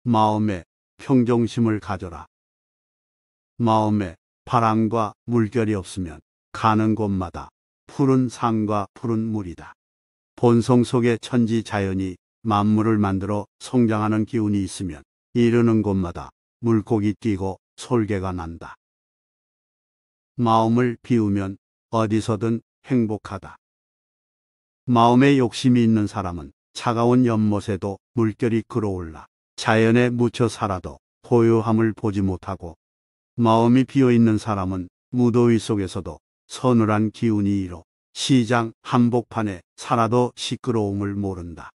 마음에 평정심을 가져라. 마음에 바람과 물결이 없으면 가는 곳마다 푸른 산과 푸른 물이다. 본성 속에 천지 자연이 만물을 만들어 성장하는 기운이 있으면 이르는 곳마다 물고기 뛰고 솔개가 난다. 마음을 비우면 어디서든 행복하다. 마음에 욕심이 있는 사람은 차가운 연못에도 물결이 끌어올라 자연에 묻혀 살아도 고요함을 보지 못하고, 마음이 비어있는 사람은 무더위 속에서도 서늘한 기운이 일어 시장 한복판에 살아도 시끄러움을 모른다.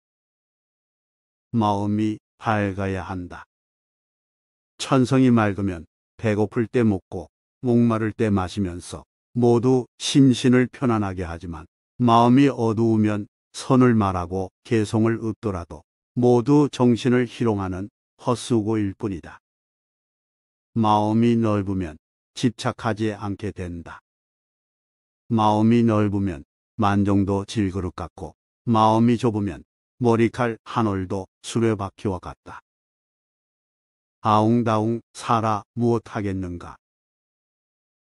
마음이 밝아야 한다. 천성이 맑으면 배고플 때 먹고 목마를 때 마시면서 모두 심신을 편안하게 하지만, 마음이 어두우면 선을 말하고 개성을 읊더라도 모두 정신을 희롱하는 헛수고일 뿐이다. 마음이 넓으면 집착하지 않게 된다. 마음이 넓으면 만종도 질그릇 같고, 마음이 좁으면 머리칼 한 올도 수레바퀴와 같다. 아웅다웅 살아 무엇하겠는가.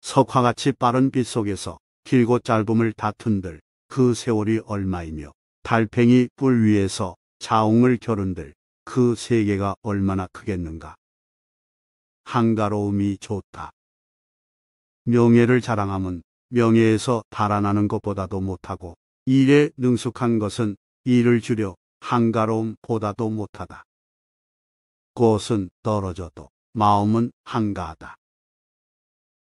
석화같이 빠른 빛 속에서 길고 짧음을 다툰들 그 세월이 얼마이며, 달팽이 뿔 위에서 자웅을 겨룬들 그 세계가 얼마나 크겠는가. 한가로움이 좋다. 명예를 자랑함은 명예에서 달아나는 것보다도 못하고, 일에 능숙한 것은 일을 줄여 한가로움보다도 못하다. 꽃은 떨어져도 마음은 한가하다.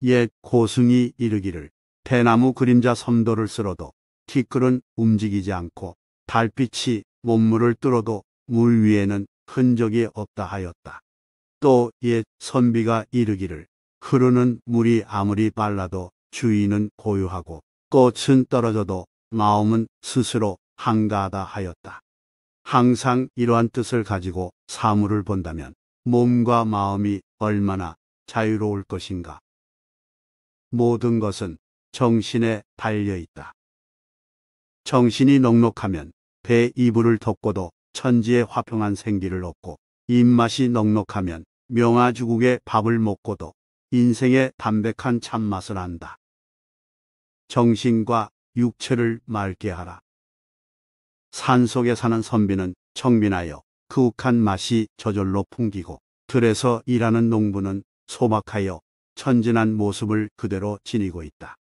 옛 고승이 이르기를 대나무 그림자 섬도를 쓸어도 티끌은 움직이지 않고 달빛이 몸물을 뚫어도 물 위에는 흔적이 없다 하였다. 또 옛 선비가 이르기를 흐르는 물이 아무리 빨라도 주인은 고요하고 꽃은 떨어져도 마음은 스스로 한가하다 하였다. 항상 이러한 뜻을 가지고 사물을 본다면 몸과 마음이 얼마나 자유로울 것인가. 모든 것은 정신에 달려 있다. 정신이 넉넉하면 배 이불을 덮고도 천지의 화평한 생기를 얻고, 입맛이 넉넉하면 명아주국의 밥을 먹고도 인생의 담백한 참맛을 안다. 정신과 육체를 맑게 하라. 산속에 사는 선비는 청빈하여 그윽한 맛이 저절로 풍기고, 들에서 일하는 농부는 소박하여 천진한 모습을 그대로 지니고 있다.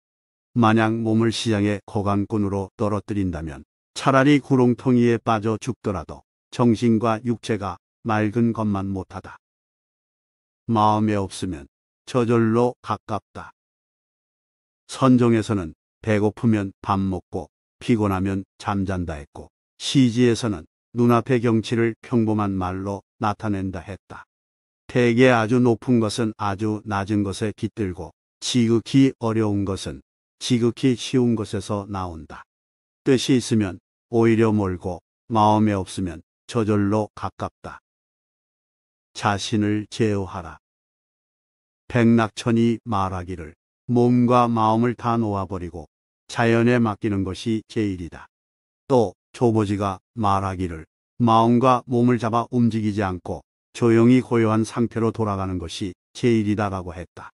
만약 몸을 시장의 거강꾼으로 떨어뜨린다면 차라리 구렁텅이에 빠져 죽더라도 정신과 육체가 맑은 것만 못하다. 마음에 없으면 저절로 가깝다. 선종에서는 배고프면 밥 먹고 피곤하면 잠잔다 했고, 시지에서는 눈앞의 경치를 평범한 말로 나타낸다 했다. 대개 아주 높은 것은 아주 낮은 것에 깃들고, 지극히 어려운 것은 지극히 쉬운 것에서 나온다. 뜻이 있으면 오히려 멀고, 마음에 없으면 저절로 가깝다. 자신을 제어하라. 백낙천이 말하기를 몸과 마음을 다 놓아버리고 자연에 맡기는 것이 제일이다. 또 조보지가 말하기를 마음과 몸을 잡아 움직이지 않고 조용히 고요한 상태로 돌아가는 것이 제일이다라고 했다.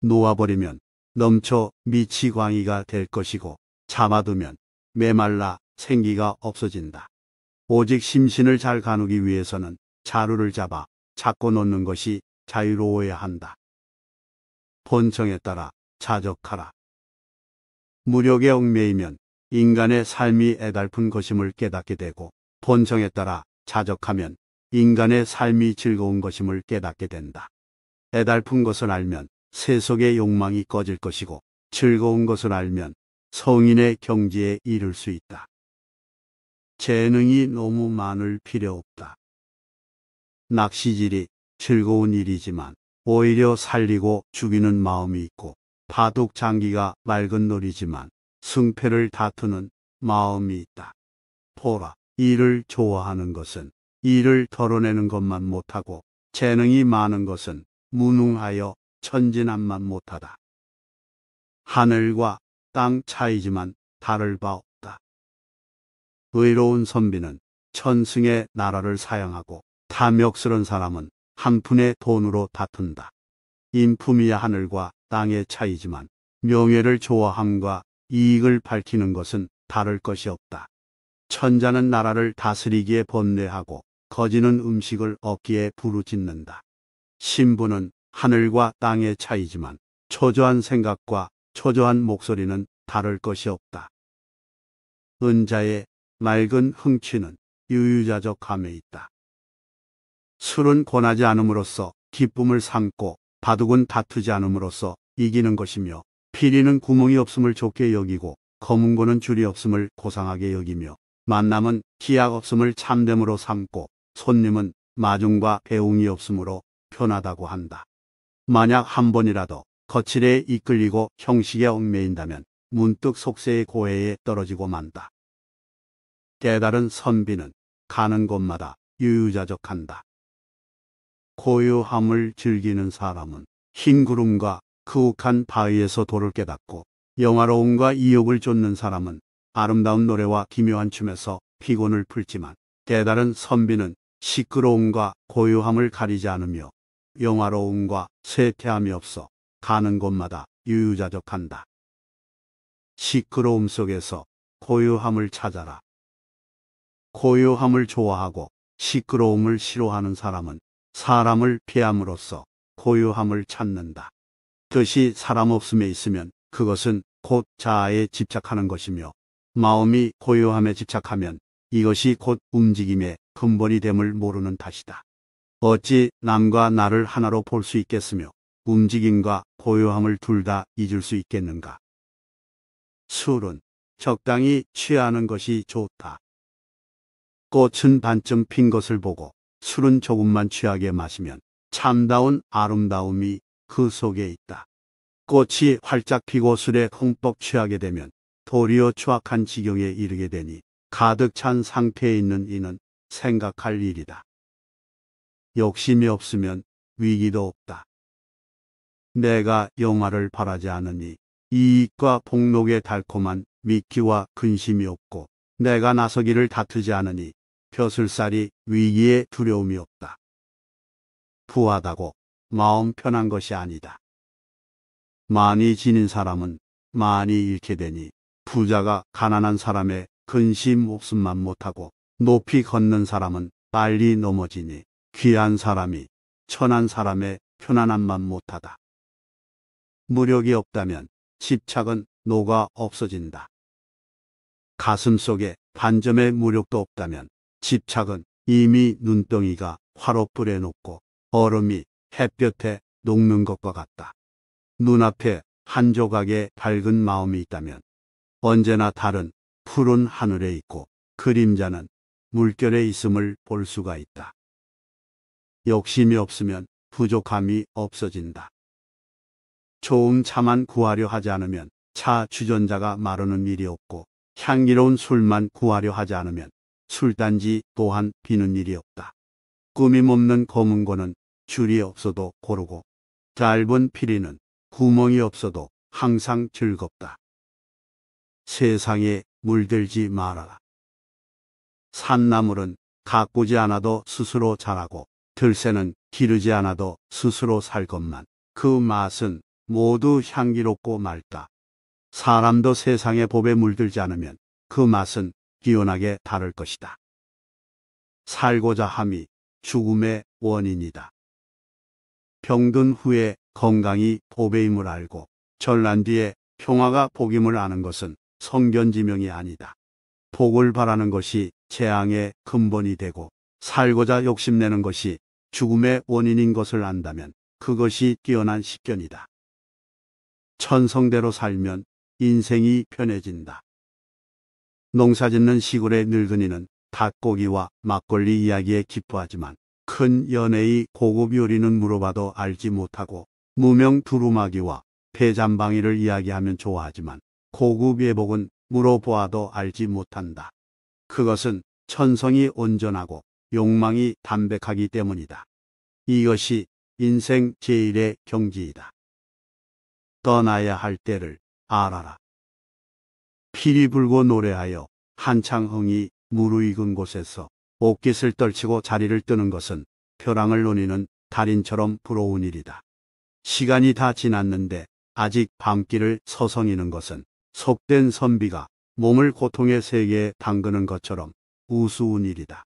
놓아버리면 넘쳐 미치광이가 될 것이고, 잡아두면 메말라 생기가 없어진다. 오직 심신을 잘 가누기 위해서는 자루를 잡고 놓는 것이 자유로워야 한다. 본성에 따라 자적하라. 무력에 얽매이면 인간의 삶이 애달픈 것임을 깨닫게 되고, 본성에 따라 자적하면 인간의 삶이 즐거운 것임을 깨닫게 된다. 애달픈 것을 알면 세속의 욕망이 꺼질 것이고, 즐거운 것을 알면 성인의 경지에 이를 수 있다. 재능이 너무 많을 필요 없다. 낚시질이 즐거운 일이지만 오히려 살리고 죽이는 마음이 있고, 바둑 장기가 맑은 놀이지만 승패를 다투는 마음이 있다. 보라, 일을 좋아하는 것은 일을 덜어내는 것만 못하고, 재능이 많은 것은 무능하여 천진난만 못하다. 하늘과 땅 차이지만 다를 바 없다. 의로운 선비는 천승의 나라를 사양하고, 탐욕스런 사람은 한 푼의 돈으로 다툰다. 인품이야 하늘과 땅의 차이지만 명예를 좋아함과 이익을 밝히는 것은 다를 것이 없다. 천자는 나라를 다스리기에 번뇌하고 거지는 음식을 얻기에 부르짖는다. 신부는 하늘과 땅의 차이지만 초조한 생각과 초조한 목소리는 다를 것이 없다. 은자의 맑은 흥취는 유유자적함에 있다. 술은 권하지 않음으로써 기쁨을 삼고 바둑은 다투지 않음으로써 이기는 것이며 피리는 구멍이 없음을 좋게 여기고 검은고는 줄이 없음을 고상하게 여기며 만남은 기약 없음을 참됨으로 삼고 손님은 마중과 배웅이 없음으로 편하다고 한다. 만약 한 번이라도 거칠에 이끌리고 형식에 얽매인다면 문득 속세의 고해에 떨어지고 만다. 깨달은 선비는 가는 곳마다 유유자적한다. 고요함을 즐기는 사람은 흰 구름과 그욱한 바위에서 도를 깨닫고 영화로움과 이욕을 쫓는 사람은 아름다운 노래와 기묘한 춤에서 피곤을 풀지만 깨달은 선비는 시끄러움과 고요함을 가리지 않으며 영화로움과 쇠퇴함이 없어 가는 곳마다 유유자적한다. 시끄러움 속에서 고요함을 찾아라. 고요함을 좋아하고 시끄러움을 싫어하는 사람은 사람을 피함으로써 고요함을 찾는다. 뜻이 사람 없음에 있으면 그것은 곧 자아에 집착하는 것이며 마음이 고요함에 집착하면 이것이 곧 움직임의 근본이 됨을 모르는 탓이다. 어찌 남과 나를 하나로 볼 수 있겠으며 움직임과 고요함을 둘 다 잊을 수 있겠는가. 술은 적당히 취하는 것이 좋다. 꽃은 반쯤 핀 것을 보고 술은 조금만 취하게 마시면 참다운 아름다움이 그 속에 있다. 꽃이 활짝 피고 술에 흠뻑 취하게 되면 도리어 추악한 지경에 이르게 되니 가득 찬 상태에 있는 이는 생각할 일이다. 욕심이 없으면 위기도 없다. 내가 영화를 바라지 않으니 이익과 복록의 달콤한 미끼와 근심이 없고 내가 나서기를 다투지 않으니 벼슬살이 위기에 두려움이 없다. 부하다고 마음 편한 것이 아니다. 많이 지닌 사람은 많이 잃게 되니 부자가 가난한 사람의 근심 목숨만 못하고 높이 걷는 사람은 빨리 넘어지니 귀한 사람이 천한 사람의 편안함만 못하다. 무력이 없다면 집착은 녹아 없어진다. 가슴 속에 반점의 무력도 없다면 집착은 이미 눈덩이가 화롯불에 녹고 얼음이 햇볕에 녹는 것과 같다. 눈앞에 한 조각의 밝은 마음이 있다면 언제나 다른 푸른 하늘에 있고 그림자는 물결에 있음을 볼 수가 있다. 욕심이 없으면 부족함이 없어진다. 좋은 차만 구하려 하지 않으면 차 주전자가 마르는 일이 없고 향기로운 술만 구하려 하지 않으면 술단지 또한 비는 일이 없다. 꾸밈 없는 검은고는 줄이 없어도 고르고 짧은 피리는 구멍이 없어도 항상 즐겁다. 세상에 물들지 말아라. 산나물은 가꾸지 않아도 스스로 자라고 들새는 기르지 않아도 스스로 살 것만 그 맛은 모두 향기롭고 맑다. 사람도 세상의 법에 물들지 않으면 그 맛은 기원하게 다를 것이다. 살고자 함이 죽음의 원인이다. 병든 후에 건강이 보배임을 알고 전난 뒤에 평화가 복임을 아는 것은 성견지명이 아니다. 복을 바라는 것이 재앙의 근본이 되고 살고자 욕심내는 것이 죽음의 원인인 것을 안다면 그것이 뛰어난 식견이다. 천성대로 살면 인생이 편해진다. 농사짓는 시골의 늙은이는 닭고기와 막걸리 이야기에 기뻐하지만 큰 연예의 고급 요리는 물어봐도 알지 못하고 무명 두루마기와 배잠방이를 이야기하면 좋아하지만 고급 예복은 물어보아도 알지 못한다. 그것은 천성이 온전하고 욕망이 담백하기 때문이다. 이것이 인생 제일의 경지이다. 떠나야 할 때를 알아라. 피리 불고 노래하여 한창 흥이 무르익은 곳에서 옷깃을 떨치고 자리를 뜨는 것은 벼랑을 노니는 달인처럼 부러운 일이다. 시간이 다 지났는데 아직 밤길을 서성이는 것은 속된 선비가 몸을 고통의 세계에 담그는 것처럼 우스운 일이다.